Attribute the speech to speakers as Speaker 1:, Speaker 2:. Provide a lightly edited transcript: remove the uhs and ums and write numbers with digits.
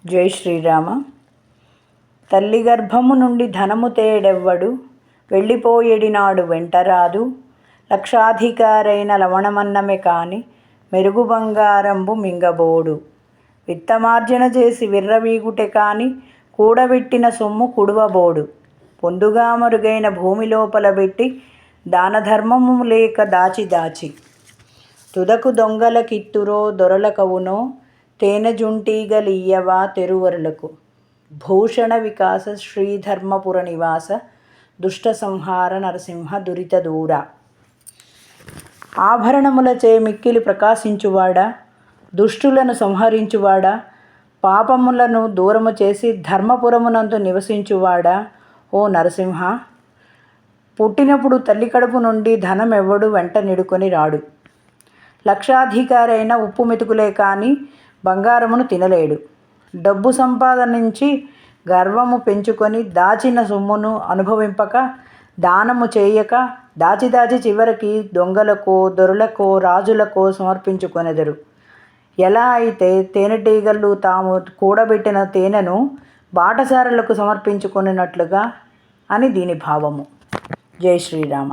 Speaker 1: జై శ్రీరామ. తల్లి గర్భము నుండి ధనము తేడెవ్వడు, వెళ్ళిపోయేడినాడు వెంటరాదు. లక్షాధికారైన లవణమన్నమే కాని, మెరుగు బంగారంబు మింగబోడు. విత్తమార్జన చేసి విర్రవీగుటె కాని, కూడబెట్టిన సొమ్ము కుడువబోడు. పొందుగా మరుగైన భూమి లోపల పెట్టి, దానధర్మము లేక దాచి దాచి. తుదకు దొంగలకిత్తురో దొరలకవునో, తేనెజుంటీగలియ్యవా తెరువరులకు. భూషణ వికాస శ్రీధర్మపుర నివాస, దుష్ట సంహార నరసింహ దురిత దూర. ఆభరణములచే మిక్కిలి ప్రకాశించువాడా, దుష్టులను సంహరించువాడా, పాపములను దూరము చేసి ధర్మపురమునందు నివసించువాడా, ఓ నరసింహ. పుట్టినప్పుడు తల్లి కడుపు నుండి ధనమెవ్వడు వెంట నిడుకొని రాడు. లక్షాధికారైన ఉప్పు మెతుకులే కాని బంగారమును తినలేడు. డబ్బు సంపాదనించి గర్వము పెంచుకొని దాచిన సొమ్మును అనుభవింపక, దానము చేయక, దాచి దాచి చివరికి దొంగలకో దొరలకో రాజులకో సమర్పించుకొనెదరు. ఎలా అయితే తేనెటీగలు తాము కూడబెట్టిన తేనెను బాటసారులకు సమర్పించుకొనినట్లుగా అని దీని భావము. జై శ్రీరామ.